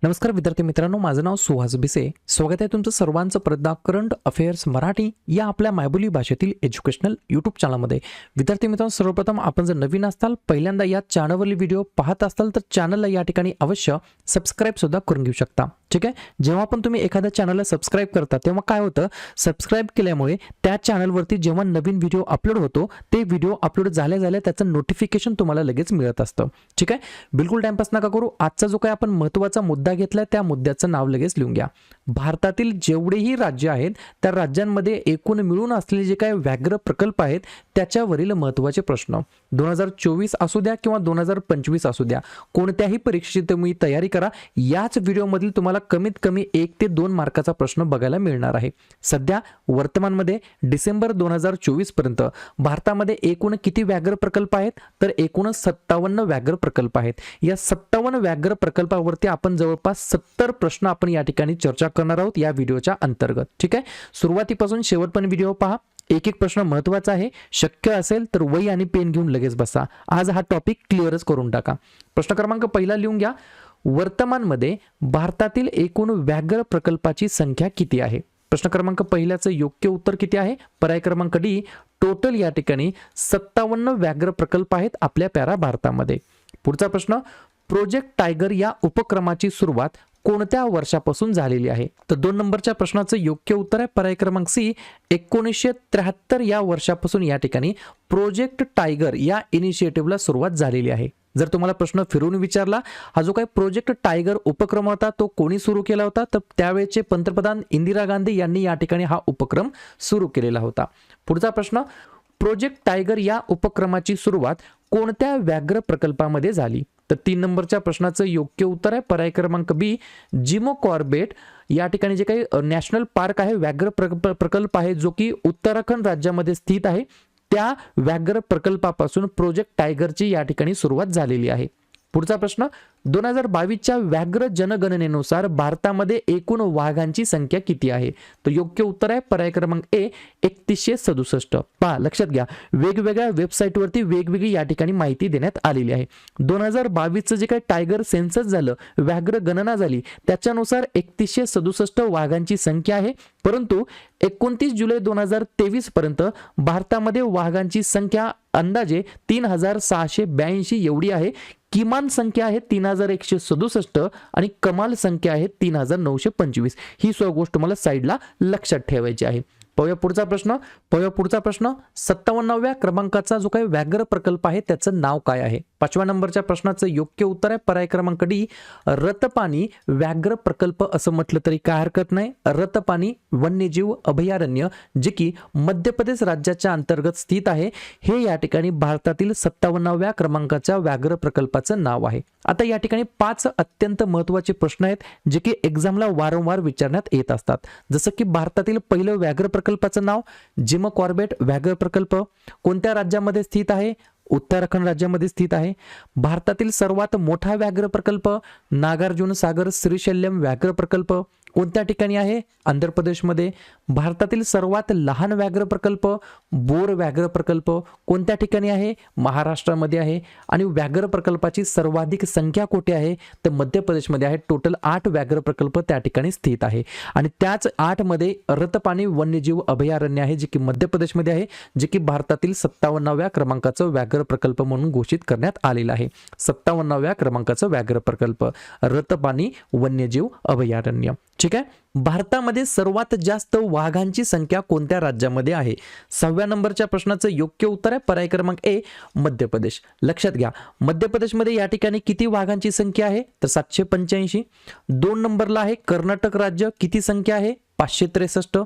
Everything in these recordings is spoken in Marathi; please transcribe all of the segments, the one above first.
नमस्कार विद्यार्थी मित्रांनो, माझं नाव सुहास भिसे. स्वागत आहे तुमचं सर्वांचं प्रज्ञा करंट अफेअर्स मराठी या आपल्या मायबोली भाषेतील एज्युकेशनल यूट्यूब चॅनलमध्ये. विद्यार्थी मित्रांनो, सर्वप्रथम आपण जर नवीन असताल, पहिल्यांदा या चॅनलवरील व्हिडिओ पाहत असाल तर चॅनलला या ठिकाणी अवश्य सबस्क्राईब सुद्धा करून घेऊ शकता. ठीक आहे. जेव्हा पण तुम्ही एखाद्या चॅनलला सबस्क्राईब करता तेव्हा काय होतं, सबस्क्राईब केल्यामुळे त्या चॅनलवरती जेव्हा नवीन व्हिडिओ अपलोड होतो ते व्हिडिओ अपलोड झाल्या त्याचं नोटिफिकेशन तुम्हाला लगेच मिळत असतं. ठीक आहे. बिलकुल टाइमपास नका करू. आजचा जो काही आपण महत्त्वाचा मुद्दा घेतलाय त्या मुद्द्याचं नाव लगेच लिहून घ्या. भारतातील जेवढेही राज्य आहेत त्या राज्यांमध्ये एकूण मिळून असलेले जे काही व्याघ्र प्रकल्प आहेत त्याच्यावरील महत्त्वाचे प्रश्न 2024 असू द्या किंवा 2025 असू द्या, कोणत्याही परीक्षेची तुम्ही तयारी करा. याच व्हिडिओमधील तुम्हाला कमीत कमी 1 ते 2 मार्काचा प्रश्न बघायला मिळणार आहे. सध्या वर्तमानमध्ये डिसेंबर 2024 पर्यंत भारतामध्ये एकूण किती व्याघ्र प्रकल्प आहेत, तर एकूण 57 व्याघ्र प्रकल्प आहेत. या 57 व्याघ्र प्रकल्पावरती आपण जवळपास 70 प्रश्न आपण या ठिकाणी चर्चा करणार आहोत या व्हिडिओच्या अंतर्गत. ठीक आहे. सुरुवातीपासून शेवटपर्यंत व्हिडिओ पहा. एक एक प्रश्न महत्त्वाचा आहे. शक्य असेल तर वही आणि पेन घेऊन लगेच बसा. आज हा टॉपिक क्लिअरच करून टाका. प्रश्न क्रमांक पहिला लिहून घ्या. वर्तमानमध्ये भारतातील एकूण व्याघ्र प्रकल्पाची संख्या किती आहे? प्रश्न क्रमांक पहिल्याचं योग्य उत्तर किती आहे? पर्याय क्रमांक डी, टोटल या ठिकाणी 57 व्याघ्र प्रकल्प आहेत आपल्या प्यारा भारतामध्ये. पुढचा प्रश्न, प्रोजेक्ट टायगर या उपक्रमाची सुरुवात कोणत्या वर्षापासून झालेली आहे? तर 2 नंबरच्या प्रश्नाचं योग्य उत्तर आहे पर्याय क्रमांक सी, 1973 या वर्षापासून या ठिकाणी प्रोजेक्ट टायगर या इनिशिएटिव्हला सुरुवात झालेली आहे. जर तुम्हाला प्रश्न फिरून विचारला, हा जो काही प्रोजेक्ट टायगर उपक्रम होता तो कोणी सुरू केला होता, तर त्यावेळेचे पंतप्रधान इंदिरा गांधी यांनी या ठिकाणी हा उपक्रम सुरू केलेला होता. पुढचा प्रश्न, प्रोजेक्ट टायगर या उपक्रमाची सुरुवात कोणत्या व्याघ्र प्रकल्पामध्ये झाली? तर 3 नंबरच्या प्रश्नाचं योग्य उत्तर आहे पर्याय क्रमांक बी, जिम कॉर्बेट या ठिकाणी जे काही नॅशनल पार्क आहे, व्याघ्र प्रकल्प आहे जो की उत्तराखंड राज्यामध्ये स्थित आहे, त्या व्याघ्र प्रकल्पापासून प्रोजेक्ट टायगरची या ठिकाणी सुरुवात झालेली आहे. पुढचा प्रश्न, 2022च्या व्याघ्र जनगणनेनुसार भारतामध्ये एकूण वाघांची संख्या किती आहे? तर योग्य उत्तर आहे पर्याय क्रमांक ए, 3167. पहा, लक्षात घ्या, वेगवेगळ्या वेबसाईटवरती वेगवेगळी या ठिकाणी माहिती देण्यात आलेली आहे. 2022चं जे काही टायगर सेन्सस झालं, व्याघ्र गणना झाली, त्याच्यानुसार 3167 वाघांची संख्या आहे. परंतु 29 जुलै 2023 पर्यंत भारतामध्ये वाघांची संख्या अंदाजे 3682 एवढी आहे. किमान संख्या आहे 3167 आणि कमाल संख्या आहे 3925. ही सर्व गोष्ट तुम्हाला साईडला लक्षात ठेवायची आहे. पाहूया पुढचा प्रश्न 57व्या क्रमांकाचा जो काही व्याघ्र प्रकल्प आहे त्याचं नाव काय आहे? 5व्या नंबरच्या प्रश्नाचं योग्य उत्तर आहे पर्याय क्रमांक डी, रतपानी व्याघ्र प्रकल्प असं म्हटलं तरी काय हरकत नाही. रतपानी वन्यजीव अभयारण्य जे की मध्य प्रदेश राज्याच्या अंतर्गत स्थित आहे, हे या ठिकाणी भारतातील 57व्या क्रमांकाच्या व्याघ्र प्रकल्पाचं नाव आहे. आता या ठिकाणी 5 अत्यंत महत्त्वाचे प्रश्न आहेत जे की एक्झामला वारंवार विचारण्यात येत असतात. जसं की भारतातील पहिलं व्याघ्र प्रकल्पाचं नाव, जिम कॉर्बेट व्याघ्र प्रकल्प कोणत्या राज्यामध्ये स्थित आहे? उत्तराखंड राज्यामध्ये स्थित आहे. भारतातील सर्वात मोठा व्याघ्र प्रकल्प, नागार्जुन सागर श्रीशैल्यम व्याघ्र प्रकल्प कोणत्या ठिकाणी आहे? आंध्र प्रदेशमध्ये. भारतातील सर्वात लहान व्याघ्र प्रकल्प, बोर व्याघ्र प्रकल्प कोणत्या ठिकाणी आहे? महाराष्ट्रामध्ये आहे. आणि व्याघ्र प्रकल्पाची सर्वाधिक संख्या कुठे आहे? तर मध्य प्रदेशमध्ये आहे. टोटल 8 व्याघ्र प्रकल्प त्या ठिकाणी स्थित आहे. आणि त्याच 8 मध्ये रतपानी वन्यजीव अभयारण्य आहे जे की मध्य प्रदेशमध्ये आहे, जे की भारतातील 57व्या क्रमांकाचं व्याघ्र प्रकल्प म्हणून घोषित करण्यात आलेला आहे. 57व्या क्रमांकाचं व्याघ्र प्रकल्प रतपानी वन्यजीव अभयारण्य. ठीक आहे. भारतामध्ये सर्वात जास्त वाघांची संख्या कोणत्या राज्यामध्ये आहे? 6व्या नंबरच्या प्रश्नाचं योग्य उत्तर आहे पर्याय क्रमांक ए, मध्य प्रदेश. लक्षात घ्या, मध्य प्रदेशमध्ये या ठिकाणी किती वाघांची संख्या आहे? तर 785. 2 नंबरला आहे कर्नाटक राज्य, किती संख्या आहे? 563.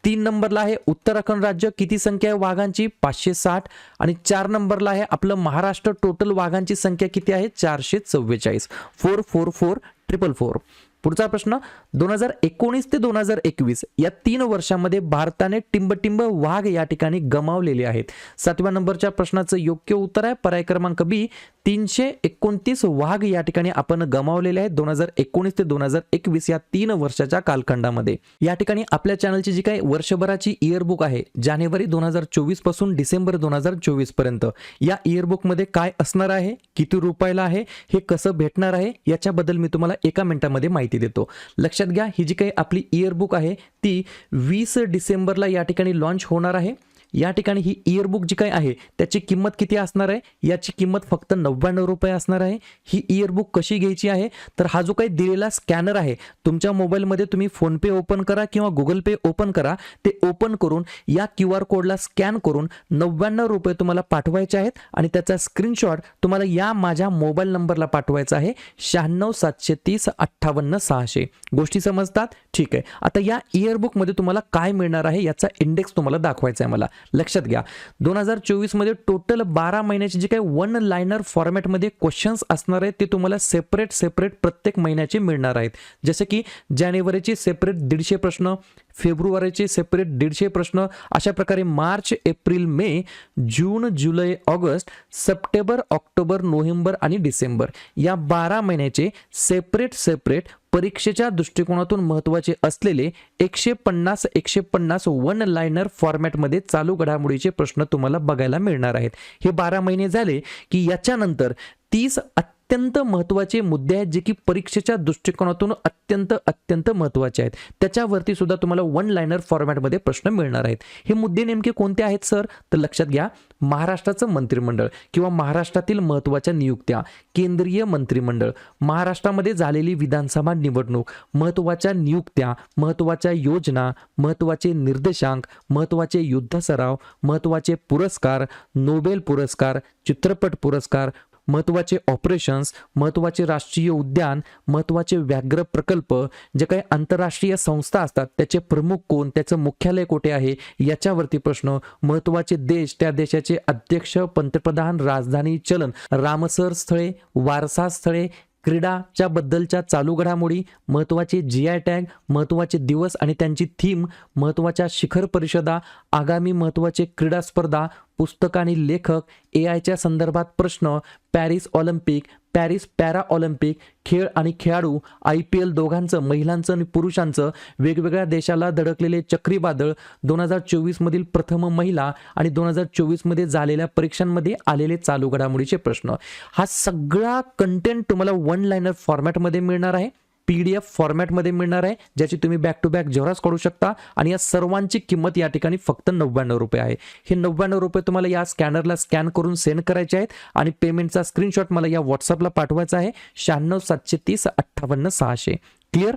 3 नंबरला आहे उत्तराखंड राज्य, किती संख्या आहे वाघांची? 560. आणि 4 नंबरला आहे आपलं महाराष्ट्र, टोटल वाघांची संख्या किती आहे? 444. 444444. पुढचा प्रश्न 2019 ते 2021 या 3 वर्षांमध्ये भारताने टिंबटिंब वाघ या ठिकाणी गमावलेले आहेत. 7व्या नंबरच्या प्रश्नाचं योग्य उत्तर आहे पर्याय क्रमांक बी 329 वाघ या ठिकाणी आपण गमावलेले आहेत 2019 ते 2021 या 3 वर्षाच्या कालखंडामध्ये. या ठिकाणी आपल्या चॅनलची जी काही वर्षभराची इयरबुक आहे जानेवारी 2024 पासून डिसेंबर 2024 पर्यंत, या इयरबुक मध्ये काय असणार आहे, किती रुपयाला आहे, हे कसं भेटणार आहे याच्याबद्दल मी तुम्हाला एका मिनिटामध्ये माहिती देतो. लक्षात घ्या, ही जी काही आपली इयरबुक आहे ती 20 डिसेंबरला या ठिकाणी लॉन्च होणार आहे. या ठिकाणी ही इयरबुक जी काही आहे त्याची किंमत किती असणार आहे, याची किंमत फक्त 99 रुपये असणार आहे. ही इयरबुक कशी घ्यायची आहे तर हा जो काही दिलेला स्कॅनर आहे तुमच्या मोबाईलमध्ये तुम्ही फोन पे ओपन करा किंवा गुगल पे ओपन करा. ते ओपन करून या QR कोडला स्कॅन करून 99 रुपये तुम्हाला पाठवायचे आहेत आणि त्याचा स्क्रीनशॉट तुम्हाला या माझ्या मोबाईल नंबरला पाठवायचा आहे 9673058600. गोष्टी समजतात? ठीक आहे. आता या इयरबुक मध्ये तुम्हाला काय मिळणार आहे याचा इंडेक्स तुम्हाला दाखवायचा आहे मला. लक्षात घ्या, 2024 मध्ये टोटल 12 महिन्याचे जे काही वन लाइनर फॉर्मॅट मध्ये क्वेश्चन्स असणार आहेत ते तुम्हाला सेपरेट प्रत्येक महिन्याचे मिळणार आहेत. जसे की जानेवारीचे सेपरेट 150 प्रश्न, फेब्रुवारीचे सेपरेट 150 प्रश्न, अशा प्रकारे मार्च, एप्रिल, मे, जून, जुलै, ऑगस्ट, सप्टेंबर, ऑक्टोबर, नोव्हेंबर आणि डिसेंबर या 12 महिन्याचे सेपरेट परीक्षेच्या दृष्टिकोनातून महत्त्वाचे असलेले 150 वन लाइनर फॉर्मॅटमध्ये चालू घडामोडीचे प्रश्न तुम्हाला बघायला मिळणार आहेत. हे 12 महिने झाले की याच्यानंतर 30 अत्यंत महत्त्वाचे मुद्दे आहेत जे की परीक्षेच्या दृष्टिकोनातून अत्यंत महत्त्वाचे आहेत. त्याच्यावरती सुद्धा तुम्हाला वन लाइनर फॉर्मॅटमध्ये प्रश्न मिळणार आहेत. हे मुद्दे नेमके कोणते आहेत सर तर लक्षात घ्या, महाराष्ट्राचं मंत्रिमंडळ किंवा महाराष्ट्रातील महत्त्वाच्या नियुक्त्या, केंद्रीय मंत्रिमंडळ, महाराष्ट्रामध्ये झालेली विधानसभा निवडणूक, महत्त्वाच्या नियुक्त्या, महत्त्वाच्या योजना, महत्त्वाचे निर्देशांक, महत्त्वाचे युद्ध सराव, महत्त्वाचे पुरस्कार, नोबेल पुरस्कार, चित्रपट पुरस्कार, महत्त्वाचे ऑपरेशन्स, महत्त्वाचे राष्ट्रीय उद्यान, महत्त्वाचे व्याघ्र प्रकल्प, जे काही आंतरराष्ट्रीय संस्था असतात त्याचे प्रमुख कोण, त्याचं मुख्यालय कुठे आहे याच्यावरती प्रश्न, महत्त्वाचे देश, त्या देशाचे अध्यक्ष, पंतप्रधान, राजधानी, चलन, रामसर स्थळे, वारसा स्थळे, क्रीडाच्या बद्दलच्या चालू घडामोडी, महत्त्वाचे GI टॅग, महत्त्वाचे दिवस आणि त्यांची थीम, महत्त्वाच्या शिखर परिषदा, आगामी महत्त्वाचे क्रीडा स्पर्धा, पुस्तक आणि लेखक, AI च्या संदर्भात प्रश्न, Paris Olympic, Paris para Olympic, खेळ आणि खेळाडू, IPL दोघांचं, महिलांचं आणि पुरुषांचं, वेगवेगळ्या देशाला धडकलेले चक्रीवादळ, 2024 मधील प्रथम महिला आणि 2024 मध्ये झालेल्या परीक्षांमध्ये आलेले चालू घडामोडीचे प्रश्न. हा सगळा कंटेंट तुम्हाला वन लाइनर फॉर्मॅटमध्ये मिळणार आहे, PDF फॉर्मॅटमध्ये मिळणार आहे, ज्याची तुम्ही बॅक टू बॅक झेरॉक्स काढू शकता आणि या सर्वांची किंमत या ठिकाणी फक्त 99 रुपये आहे. हे 99 रुपये तुम्हाला या स्कॅनरला स्कॅन करून सेंड करायचे आहेत आणि पेमेंटचा स्क्रीनशॉट मला या व्हॉट्सअपला पाठवायचा आहे 9673058600. क्लिअर?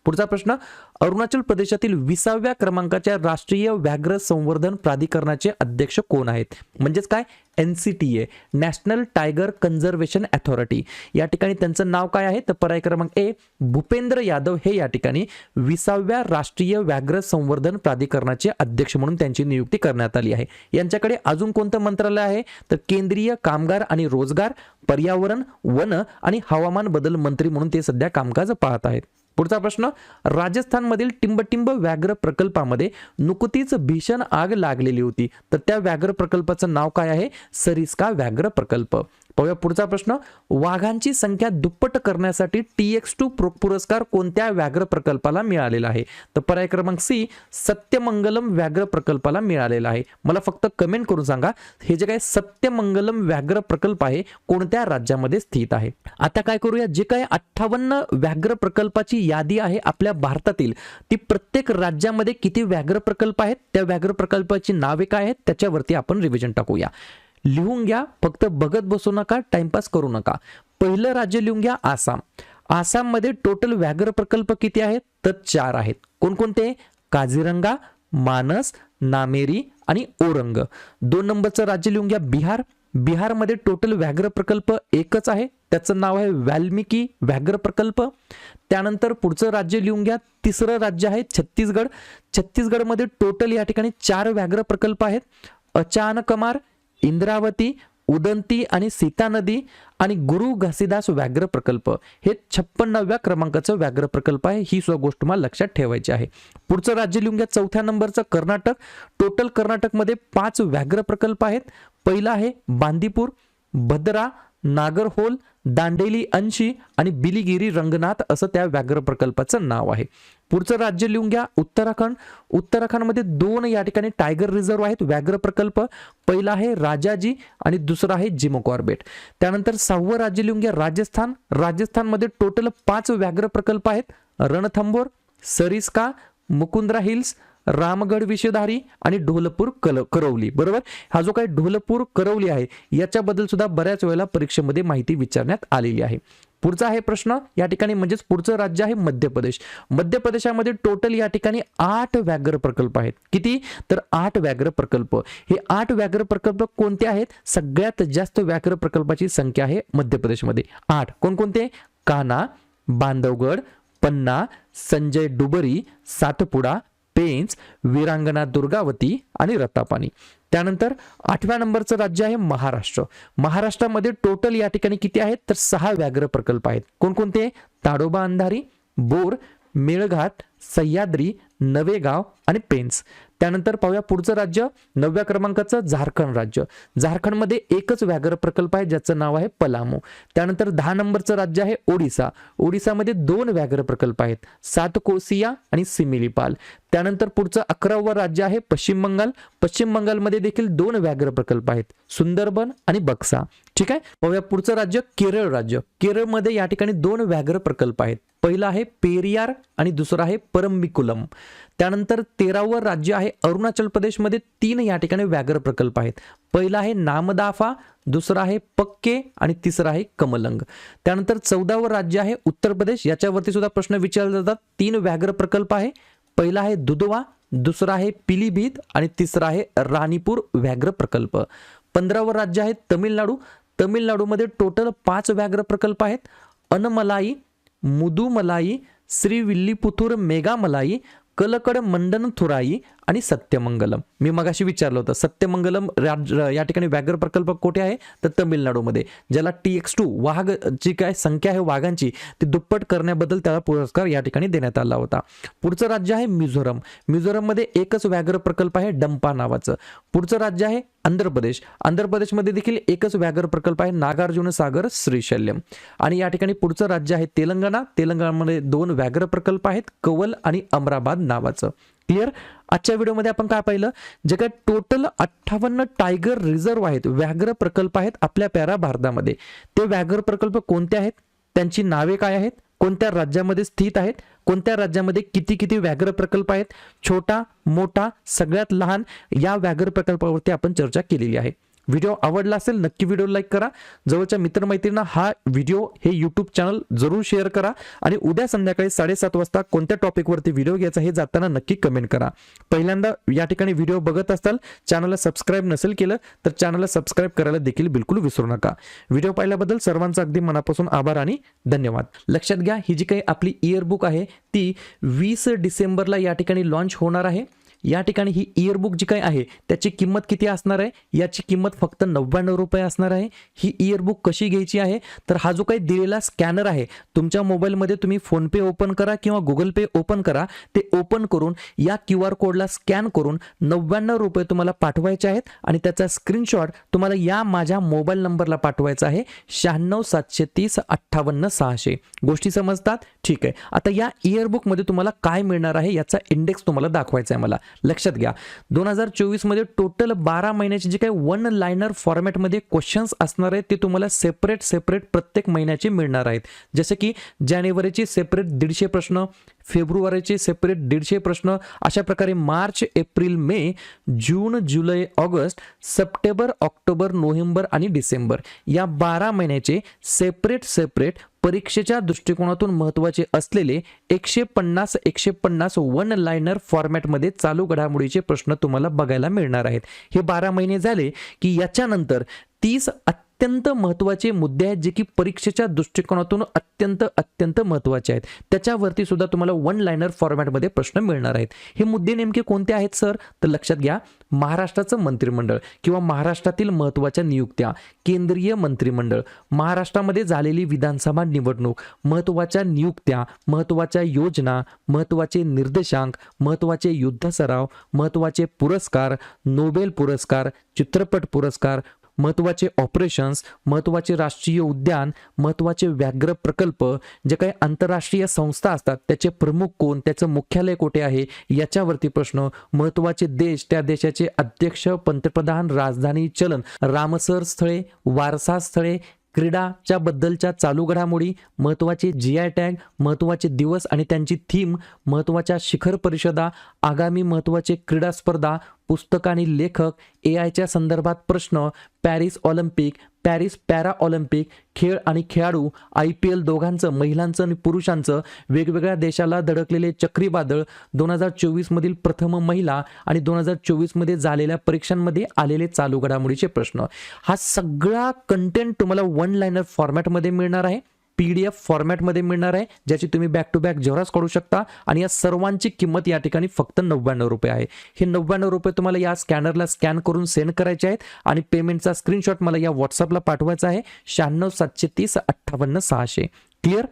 पुढचा प्रश्न, अरुणाचल प्रदेशातील 20व्या क्रमांकाच्या राष्ट्रीय व्याघ्र संवर्धन प्राधिकरणाचे अध्यक्ष कोण आहेत? म्हणजेच काय? NCTA, national tiger conservation authority. या ठिकाणी त्यांचं नाव काय आहे तर पर्याय क्रमांक ए भूपेंद्र यादव हे या ठिकाणी 20व्या राष्ट्रीय व्याघ्र संवर्धन प्राधिकरणाचे अध्यक्ष म्हणून त्यांची नियुक्ती करण्यात आली आहे. यांच्याकडे अजून कोणतं मंत्रालय आहे तर केंद्रीय कामगार आणि रोजगार, पर्यावरण, वन आणि हवामान बदल मंत्री म्हणून ते सध्या कामकाज पाहत आहेत. पुढचा प्रश्न, राजस्थानमधील टिंबटिंब व्याघ्र प्रकल्पामध्ये नुकतीच भीषण आग लागलेली होती तर त्या व्याघ्र प्रकल्पाचं नाव काय आहे? सरिस्का व्याघ्र प्रकल्प. पाहूया पुढचा प्रश्न, वाघांची संख्या दुप्पट करण्यासाठी TX2 पुरस्कार कोणत्या व्याघ्र प्रकल्पाला मिळालेला आहे तर पर्याय क्रमांक सी सत्यमंगलम व्याघ्र प्रकल्पाला मिळालेला आहे. मला फक्त कमेंट करून सांगा हे जे काही सत्यमंगलम व्याघ्र प्रकल्प आहे कोणत्या राज्यामध्ये स्थित आहे. आता काय करूया, जे काही 58 व्याघ्र प्रकल्पाची यादी आहे आपल्या भारतातील, ती प्रत्येक राज्यामध्ये किती व्याघ्र प्रकल्प आहेत, त्या व्याघ्र प्रकल्पाची नावे काय आहेत त्याच्यावरती आपण रिव्हिजन टाकूया. लिहून घ्या, फक्त बघत बसू नका, टाइमपास करू नका. पहिलं राज्य लिहून घ्या आसाम. आसाममध्ये टोटल व्याघ्र प्रकल्प किती आहेत तर 4 आहेत. कोणकोणते? काझीरंगा, मानस, नामेरी आणि ओरंग. 2 नंबरचं राज्य लिहून घ्या बिहार. बिहारमध्ये टोटल व्याघ्र प्रकल्प एकच आहे, त्याचं नाव आहे वाल्मिकी व्याघ्र प्रकल्प. त्यानंतर पुढचं राज्य लिहून घ्या, तिसरं राज्य आहे छत्तीसगड. छत्तीसगडमध्ये टोटल या ठिकाणी 4 व्याघ्र प्रकल्प आहेत. अचानकमार, इंद्रावती, उदंती आणि सीता नदी आणि गुरु घासीदास व्याघ्र प्रकल्प हे 56व्या क्रमांकाचं व्याघ्र प्रकल्प आहे. ही सुद्धा गोष्ट तुम्हाला लक्षात ठेवायची आहे. पुढचं राज्य लिहून घ्या. 4थ्या नंबरचं कर्नाटक. टोटल कर्नाटकमध्ये 5 व्याघ्र प्रकल्प आहेत. पहिला आहे बांदीपूर, भद्रा, नागरहोल, दांडेली अंशी आणि बिलिगिरी रंगनाथ असं त्या व्याघ्र प्रकल्पाचं नाव आहे. पुढचं राज्य लिहून घ्या. उत्तराखंड. उत्तराखंडमध्ये 2 या ठिकाणी टायगर रिझर्व आहेत, व्याघ्र प्रकल्प. पहिला आहे राजाजी आणि दुसरा आहे जिम कॉर्बेट. त्यानंतर 6वं राज्य लिहून घ्या. राजस्थान. राजस्थानमध्ये टोटल 5 व्याघ्र प्रकल्प आहेत. रणथंबोर, सरिस्का, मुकुंद्रा हिल्स, रामगड विषधारी आणि ढोलपूर करौली. बरोबर. हा जो काही ढोलपूर करौली आहे याच्याबद्दल सुद्धा बऱ्याच वेळेला परीक्षेमध्ये माहिती विचारण्यात आलेली आहे. पुढचा आहे प्रश्न या ठिकाणी म्हणजेच पुढचं राज्य आहे मध्य प्रदेश. मध्य प्रदेशामध्ये टोटल या ठिकाणी 8 व्याघ्र प्रकल्प आहेत. किती? तर 8 व्याघ्र प्रकल्प. हे 8 व्याघ्र प्रकल्प कोणते आहेत? सगळ्यात जास्त व्याघ्र प्रकल्पाची संख्या आहे मध्य प्रदेशमध्ये 8. कोणकोणते? कान्हा, बांधवगड, पन्ना, संजय डुबरी, सातपुडा, पेंच, वीरांगना दुर्गावती आणि रत्तापानी. त्यानंतर 8व्या नंबरचं राज्य आहे महाराष्ट्र. महाराष्ट्रामध्ये टोटल या ठिकाणी किती आहेत? तर 6 व्याघ्र प्रकल्प आहेत. कोणकोणते? ताडोबा अंधारी, बोर, मेळघाट, सह्याद्री, नवेगाव आणि पेंच. त्यानंतर पाहूया पुढचं राज्य 9व्या क्रमांकाचं झारखंड राज्य. झारखंडमध्ये एकच व्याघ्र प्रकल्प आहे ज्याचं नाव आहे पलामू. त्यानंतर 10 नंबरचं राज्य आहे ओडिसा. ओडिसामध्ये 2 व्याघ्र प्रकल्प आहेत, सातकोसिया आणि सिमिलीपाल. त्यानंतर पुढचं 11वं राज्य आहे पश्चिम बंगाल. पश्चिम बंगालमध्ये देखील 2 व्याघ्र प्रकल्प आहेत, सुंदरबन आणि बक्सा. ठीक आहे. पाहूया पुढचं राज्य केरळ राज्य. केरळमध्ये या ठिकाणी 2 व्याघ्र प्रकल्प आहेत. पहिला आहे पेरियार आणि दुसरा आहे परम्बिकुलम. त्यानंतर 13वं राज्य आहे अरुणाचल प्रदेशमध्ये 3 या ठिकाणी व्याघ्र प्रकल्प आहेत. पहिला आहे नामदाफा, दुसरा आहे पक्के आणि तिसरा आहे कमलंग. त्यानंतर 14वं राज्य आहे उत्तर प्रदेश. याच्यावरती सुद्धा प्रश्न विचारले जातात. 3 व्याघ्र प्रकल्प आहे. पहिला आहे दुधवा, दुसरा आहे पिलीभीत आणि तिसरा आहे राणीपूर व्याघ्र प्रकल्प. 15वं राज्य आहे तमिळनाडू. तमिळनाडूमध्ये टोटल 5 व्याघ्र प्रकल्प आहेत. अनमलाई, मुदुमलाई, श्रीविल्लीपुथूर मेघामलाई, कलकड मंडनथुराई आणि सत्यमंगलम. मी मगाशी विचारलं होतं सत्यमंगलम या ठिकाणी व्याघ्र प्रकल्प कुठे आहे? तर तमिळनाडूमध्ये. ज्याला TX2 वाघ जी काय संख्या आहे वाघांची ती दुप्पट करण्याबद्दल त्याला पुरस्कार या ठिकाणी देण्यात आला होता. पुढचं राज्य आहे मिझोरम. मिझोरममध्ये एकच व्याघ्र प्रकल्प आहे डंपा नावाचं. पुढचं राज्य आहे आंध्र प्रदेश. आंध्र प्रदेशमध्ये देखील एकच व्याघ्र प्रकल्प आहे नागार्जुन सागर श्रीशैल्यम. आणि या ठिकाणी पुढचं राज्य आहे तेलंगणा. तेलंगणामध्ये 2 व्याघ्र प्रकल्प आहेत, कवल आणि अमराबाद नावाचं. क्लिअर. आजच्या व्हिडिओमध्ये आपण काय पाहिलं? जे काय टोटल 58 टायगर रिझर्व आहेत, व्याघ्र प्रकल्प आहेत आपल्या प्यारा भारतामध्ये. ते व्याघ्र प्रकल्प कोणते आहेत, त्यांची नावे काय आहेत, कोणत्या राज्यामध्ये स्थित आहेत, कोणत्या राज्यामध्ये किती किती व्याघ्र प्रकल्प आहेत, छोटा मोठा सगळ्यात लहान, या व्याघ्र प्रकल्पावरती आपण चर्चा केलेली आहे. व्हिडिओ आवडला असेल नक्की व्हिडिओ लाईक करा. जवळच्या मित्रमैत्रिणींना हा व्हिडिओ हे यूट्यूब चॅनल जरूर शेअर करा. आणि उद्या संध्याकाळी 7:30 वाजता कोणत्या टॉपिकवरती व्हिडिओ घ्यायचा हे जाताना नक्की कमेंट करा. पहिल्यांदा या ठिकाणी व्हिडिओ बघत असाल, चॅनलला सबस्क्राईब नसेल केलं तर चॅनलला सबस्क्राईब करायला देखील बिलकुल विसरू नका. व्हिडिओ पाहिल्याबद्दल सर्वांचा अगदी मनापासून आभार आणि धन्यवाद. लक्षात घ्या, ही जी काही आपली इयरबुक आहे ती 20 डिसेंबरला या ठिकाणी लॉन्च होणार आहे. या ठिकाणी ही इयरबुक जी काही आहे त्याची किंमत किती असणार आहे? याची किंमत फक्त 99 रुपये असणार आहे. ही इयरबुक कशी घ्यायची आहे? तर हा जो काही दिलेला स्कॅनर आहे तुमच्या मोबाईलमध्ये तुम्ही फोनपे ओपन करा किंवा गुगल पे ओपन करा. ते ओपन करून या QR कोडला स्कॅन करून 99 रुपये तुम्हाला पाठवायचे आहेत आणि त्याचा स्क्रीनशॉट तुम्हाला या माझ्या मोबाईल नंबरला पाठवायचा आहे 9673058600. गोष्टी समजतात? ठीक आहे. आता या इयरबुकमध्ये तुम्हाला काय मिळणार आहे याचा इंडेक्स तुम्हाला दाखवायचा आहे मला. लक्षात घ्या, 2024 मध्ये टोटल 12 महिन्याचे जे काही 1 लाइनर फॉर्मॅटमध्ये क्वेश्चन्स असणार आहेत ते तुम्हाला सेपरेट प्रत्येक महिन्याचे मिळणार आहेत. जसे की जानेवारीचे सेपरेट 150 प्रश्न, फेब्रुवारीचे सेपरेट 150 प्रश्न, अशा प्रकारे मार्च, एप्रिल, मे, जून, जुलै, ऑगस्ट, सप्टेंबर, ऑक्टोबर, नोव्हेंबर आणि डिसेंबर या 12 महिन्याचे सेपरेट परीक्षेच्या दृष्टिकोनातून महत्त्वाचे असलेले 150 1 लाइनर फॉर्मॅटमध्ये चालू घडामोडीचे प्रश्न तुम्हाला बघायला मिळणार आहेत. हे 12 महिने झाले की याच्यानंतर 30 अत्यंत महत्त्वाचे मुद्दे आहेत जे की परीक्षेच्या दृष्टिकोनातून अत्यंत महत्त्वाचे आहेत. त्याच्यावरती सुद्धा तुम्हाला वन लाइनर फॉर्मॅटमध्ये प्रश्न मिळणार आहेत. हे मुद्दे नेमके कोणते आहेत सर? तर लक्षात घ्या, महाराष्ट्राचं मंत्रिमंडळ किंवा महाराष्ट्रातील महत्त्वाच्या नियुक्त्या, केंद्रीय मंत्रिमंडळ, महाराष्ट्रामध्ये झालेली विधानसभा निवडणूक, महत्त्वाच्या नियुक्त्या, महत्त्वाच्या योजना, महत्त्वाचे निर्देशांक, महत्त्वाचे युद्ध सराव, महत्त्वाचे पुरस्कार, नोबेल पुरस्कार, चित्रपट पुरस्कार, महत्त्वाचे ऑपरेशन्स, महत्त्वाचे राष्ट्रीय उद्यान, महत्त्वाचे व्याघ्र प्रकल्प, जे काही आंतरराष्ट्रीय संस्था असतात त्याचे प्रमुख कोण, त्याचं मुख्यालय कुठे आहे याच्यावरती प्रश्न, महत्त्वाचे देश, त्या देशाचे अध्यक्ष, पंतप्रधान, राजधानी, चलन, रामसर स्थळे, वारसा स्थळे, क्रीडाच्या बद्दलच्या चालू घडामोडी, महत्त्वाचे GI टॅग, महत्त्वाचे दिवस आणि त्यांची थीम, महत्त्वाच्या शिखर परिषदा, आगामी महत्त्वाचे क्रीडा स्पर्धा, पुस्तक आणि लेखक, AIच्या संदर्भात प्रश्न, Paris Olympic, Paris para Olympic, खेळ आणि खेळाडू, IPL दोघांचं, महिलांचं आणि पुरुषांचं, वेगवेगळ्या देशाला धडकलेले चक्रीवादळ, 2024 मधील प्रथम महिला आणि 2024 मध्ये झालेल्या परीक्षांमध्ये आलेले चालू घडामोडीचे प्रश्न. हा सगळा कंटेंट तुम्हाला वन लाइनर फॉर्मॅटमध्ये मिळणार आहे, PDF फॉर्मॅटमध्ये मिळणार आहे, ज्याची तुम्ही बॅक टू बॅक झेरॉक्स काढू शकता. आणि या सर्वांची किंमत या ठिकाणी फक्त 99 रुपये आहे. हे 99 रुपये तुम्हाला या स्कॅनरला स्कॅन करून सेंड करायचे आहेत आणि पेमेंटचा स्क्रीनशॉट मला या व्हॉट्सअपला पाठवायचा आहे. 96 730 58 600. क्लिअर?